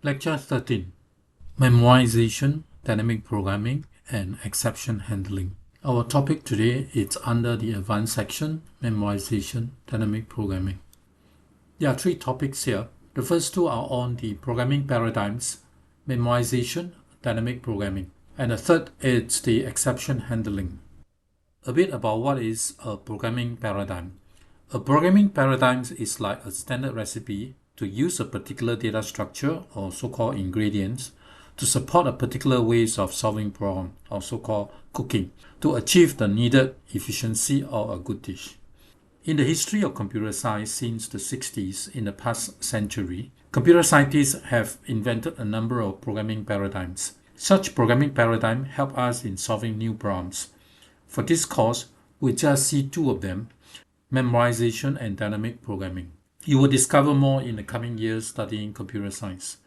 Lecture 13. Memoization, Dynamic Programming, and Exception Handling. Our topic today is under the advanced section, Memoization, Dynamic Programming. There are three topics here. The first two are on the programming paradigms, Memoization, Dynamic Programming. And the third is the exception handling. A bit about what is a programming paradigm. A programming paradigm is like a standard recipe to use a particular data structure or so-called ingredients to support a particular ways of solving problem or so-called cooking to achieve the needed efficiency or a good dish. In the history of computer science since the 60s in the past century, computer scientists have invented a number of programming paradigms. Such programming paradigms help us in solving new problems. For this course, we just see two of them, Memoization and Dynamic Programming. You will discover more in the coming years studying computer science.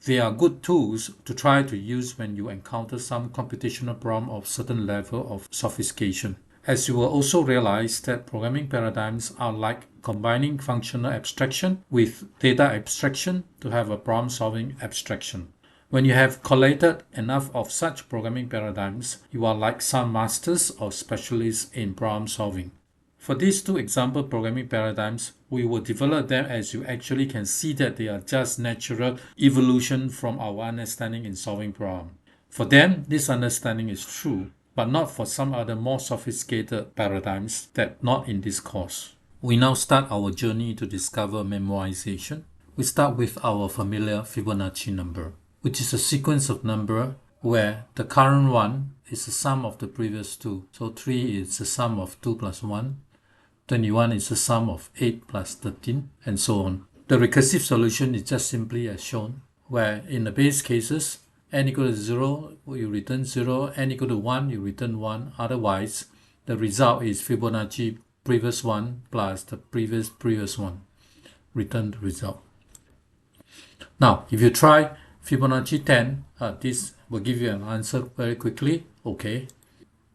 They are good tools to try to use when you encounter some computational problem of certain level of sophistication. As you will also realize that programming paradigms are like combining functional abstraction with data abstraction to have a problem-solving abstraction. When you have collected enough of such programming paradigms, you are like some masters or specialists in problem solving. For these two example programming paradigms, we will develop them as you actually can see that they are just natural evolution from our understanding in solving problems. For them, this understanding is true, but not for some other more sophisticated paradigms that not in this course. We now start our journey to discover memoization. We start with our familiar Fibonacci number, which is a sequence of number where the current one is the sum of the previous two. So 3 is the sum of 2 plus 1. 21 is the sum of 8 plus 13, and so on. The recursive solution is just simply as shown, where in the base cases, n equal to 0, you return 0, n equal to 1, you return 1. Otherwise, the result is Fibonacci previous one plus the previous one. Return the result. Now, if you try Fibonacci 10, this will give you an answer very quickly. Okay.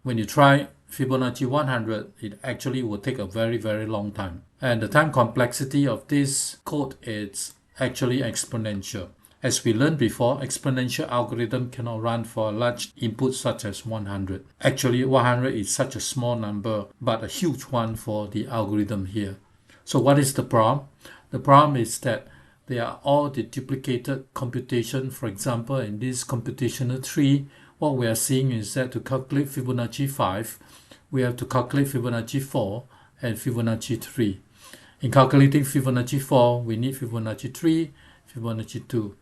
When you try Fibonacci 100, it actually will take a very, very long time. And the time complexity of this code is actually exponential. As we learned before, exponential algorithm cannot run for a large input such as 100. Actually, 100 is such a small number, but a huge one for the algorithm here. So what is the problem? The problem is that they are all the duplicated computation. For example, in this computational tree, what we are seeing is that to calculate Fibonacci 5, we have to calculate Fibonacci 4 and Fibonacci 3. In calculating Fibonacci 4, we need Fibonacci 3, Fibonacci 2.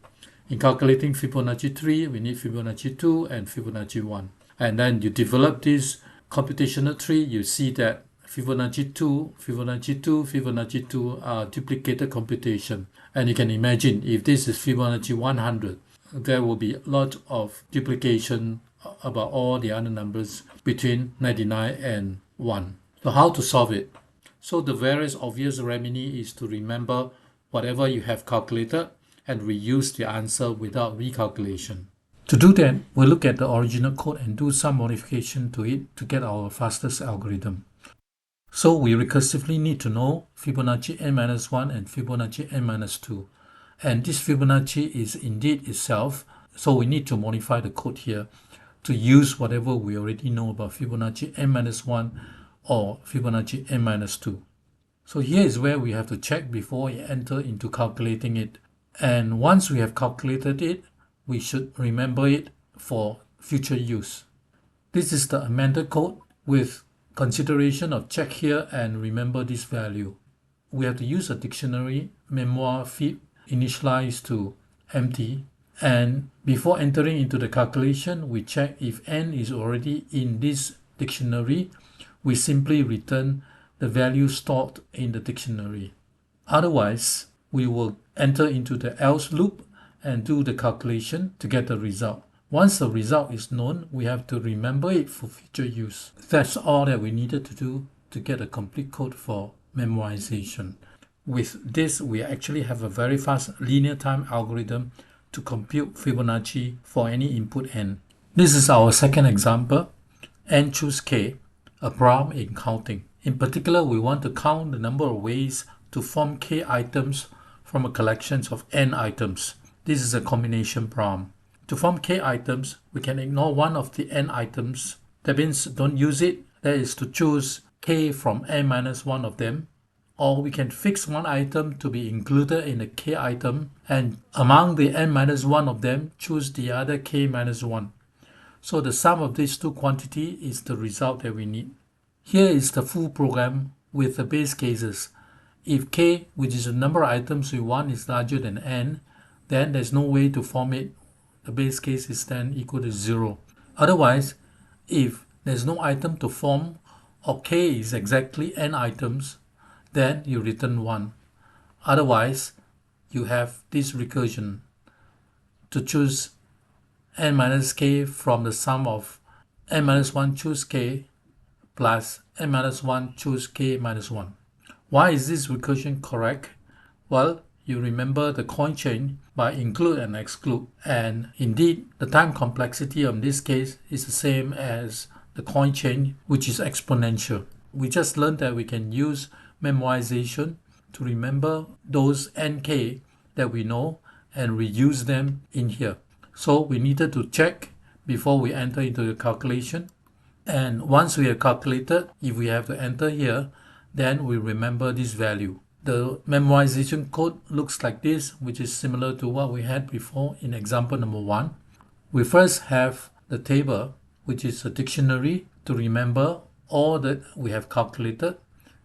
In calculating Fibonacci 3, we need Fibonacci 2 and Fibonacci 1. And then you develop this computational tree, you see that Fibonacci 2, Fibonacci 2, Fibonacci 2 are duplicated computation. And you can imagine if this is Fibonacci 100, there will be a lot of duplication about all the other numbers between 99 and 1. So how to solve it? So the various obvious remedy is to remember whatever you have calculated and reuse the answer without recalculation. To do that, we'll look at the original code and do some modification to it to get our fastest algorithm. So we recursively need to know Fibonacci n-1 and Fibonacci n-2. And this Fibonacci is indeed itself, so we need to modify the code here to use whatever we already know about Fibonacci n-1 or Fibonacci n-2. So here is where we have to check before we enter into calculating it. And once we have calculated it, we should remember it for future use. This is the amended code with consideration of check here and remember this value. We have to use a dictionary, memoir fib, initialized to empty. And before entering into the calculation, we check if n is already in this dictionary. We simply return the value stored in the dictionary. Otherwise, we will enter into the else loop and do the calculation to get the result. Once the result is known, we have to remember it for future use. That's all that we needed to do to get a complete code for memoization. With this, we actually have a very fast linear time algorithm to compute Fibonacci for any input n. This is our second example, N Choose K, a problem in counting. In particular, we want to count the number of ways to form k items from a collection of n items. This is a combination problem. To form k items, we can ignore one of the n items. That means don't use it. That is to choose k from n minus one of them. Or we can fix one item to be included in the k item, and among the n minus one of them, choose the other k minus one. So the sum of these two quantities is the result that we need. Here is the full program with the base cases. If k, which is the number of items we want, is larger than n, then there's no way to form it. The base case is then equal to 0. Otherwise, if there's no item to form, or k is exactly n items, then you return 1. Otherwise, you have this recursion to choose n minus k from the sum of n minus 1 choose k plus n minus 1 choose k minus 1. Why is this recursion correct? Well, you remember the coin chain by include and exclude, and indeed the time complexity of this case is the same as the coin chain, which is exponential. We just learned that we can use memoization to remember those nk that we know and reuse them in here. So we needed to check before we enter into the calculation, and once we have calculated, if we have to enter here, then we remember this value. The memoization code looks like this, which is similar to what we had before in example number 1. We first have the table, which is a dictionary, to remember all that we have calculated.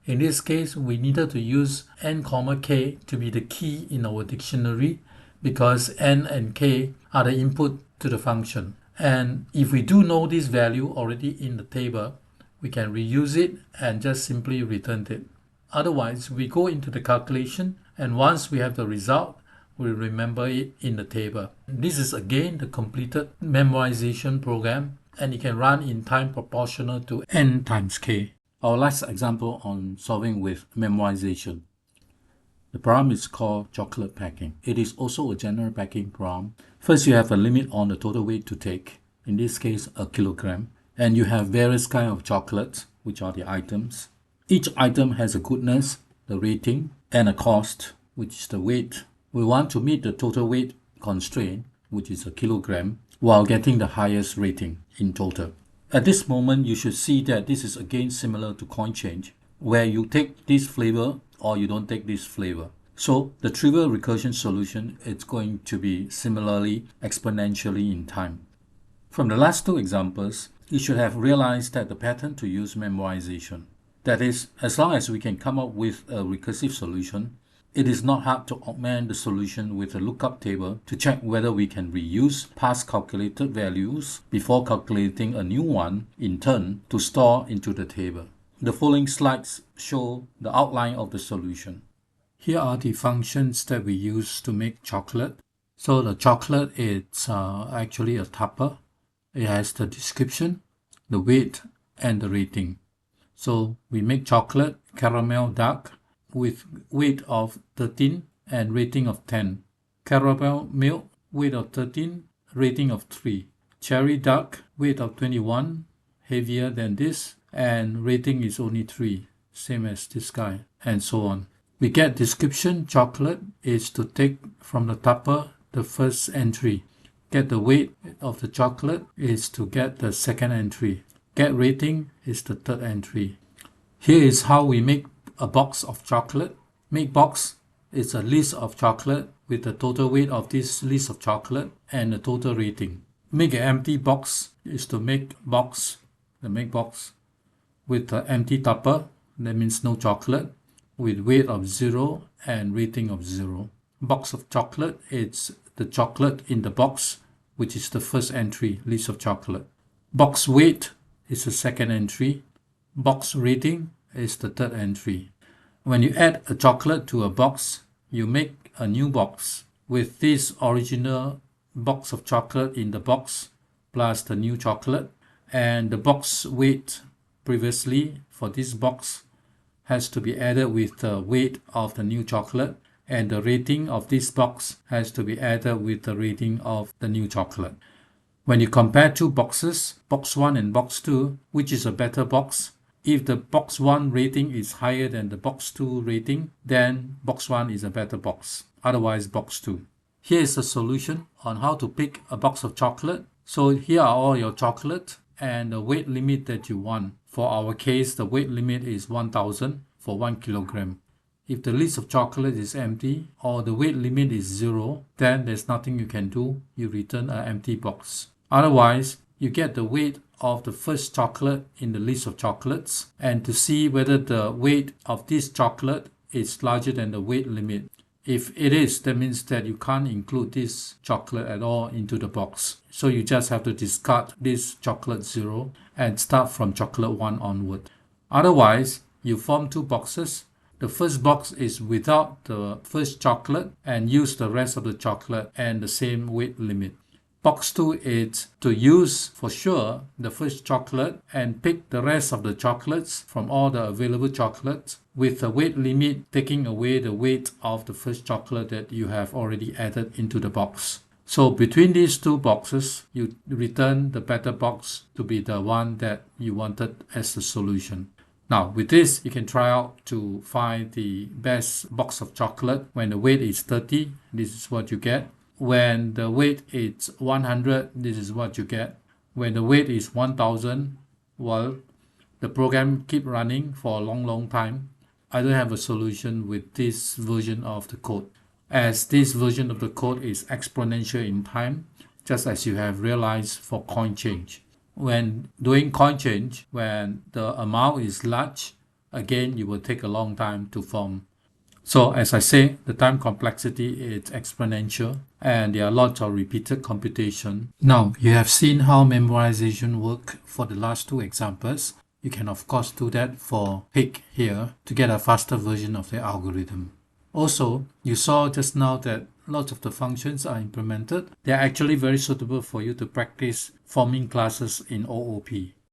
In this case, we needed to use n, k to be the key in our dictionary because n and k are the input to the function. And if we do know this value already in the table, we can reuse it and just simply return it. Otherwise, we go into the calculation, and once we have the result, we remember it in the table. This is again the completed memoization program, and it can run in time proportional to n times k. Our last example on solving with memoization. The problem is called chocolate packing. It is also a general packing problem. First, you have a limit on the total weight to take, in this case a kilogram, and you have various kinds of chocolates, which are the items. Each item has a goodness, the rating, and a cost, which is the weight. We want to meet the total weight constraint, which is a kilogram, while getting the highest rating in total. At this moment, you should see that this is again similar to coin change, where you take this flavor or you don't take this flavor. So the trivial recursion solution is going to be similarly exponentially in time. From the last two examples, you should have realized that the pattern to use memoization. That is, as long as we can come up with a recursive solution, it is not hard to augment the solution with a lookup table to check whether we can reuse past calculated values before calculating a new one in turn to store into the table. The following slides show the outline of the solution. Here are the functions that we use to make chocolate. So the chocolate is actually a tupper. It has the description, the weight, and the rating. So we make chocolate caramel dark with weight of 13 and rating of 10. Caramel milk, weight of 13, rating of 3. Cherry dark, weight of 21, heavier than this, and rating is only 3, same as this guy, and so on. We get description chocolate is to take from the tupper the first entry. Get the weight of the chocolate is to get the second entry. Get rating is the third entry. Here is how we make a box of chocolate. Make box is a list of chocolate with the total weight of this list of chocolate and the total rating. Make an empty box is to make box, the make box with the empty tupper, that means no chocolate, with weight of 0 and rating of 0. Box of chocolate, it's the chocolate in the box, which is the first entry, list of chocolate. Box weight is the second entry. Box rating is the third entry. When you add a chocolate to a box, you make a new box with this original box of chocolate in the box plus the new chocolate, and the box weight previously for this box has to be added with the weight of the new chocolate, and the rating of this box has to be added with the rating of the new chocolate. When you compare two boxes, box 1 and box 2, which is a better box? If the box 1 rating is higher than the box 2 rating, then box 1 is a better box, otherwise box 2. Here is a solution on how to pick a box of chocolate. So here are all your chocolate and the weight limit that you want. For our case, the weight limit is 1000 for 1 kilogram. If the list of chocolate is empty or the weight limit is 0, then there's nothing you can do. You return an empty box. Otherwise, you get the weight of the first chocolate in the list of chocolates, and to see whether the weight of this chocolate is larger than the weight limit. If it is, that means that you can't include this chocolate at all into the box. So you just have to discard this chocolate 0 and start from chocolate 1 onward. Otherwise, you form two boxes. The first box is without the first chocolate and use the rest of the chocolate and the same weight limit. Box 2 is to use for sure the first chocolate and pick the rest of the chocolates from all the available chocolates with the weight limit taking away the weight of the first chocolate that you have already added into the box. So between these two boxes, you return the better box to be the one that you wanted as the solution. Now with this, you can try out to find the best box of chocolate. When the weight is 30, this is what you get. When the weight is 100, this is what you get. When the weight is 1000, well, the program keep running for a long time. I don't have a solution with this version of the code, as this version of the code is exponential in time, just as you have realized for coin change. When doing coin change, when the amount is large, again, you will take a long time to form. So as I say, the time complexity is exponential and there are lots of repeated computation. Now, you have seen how memoization works for the last two examples. You can of course do that for pick here to get a faster version of the algorithm. Also, you saw just now that lots of the functions are implemented. They are actually very suitable for you to practice forming classes in OOP.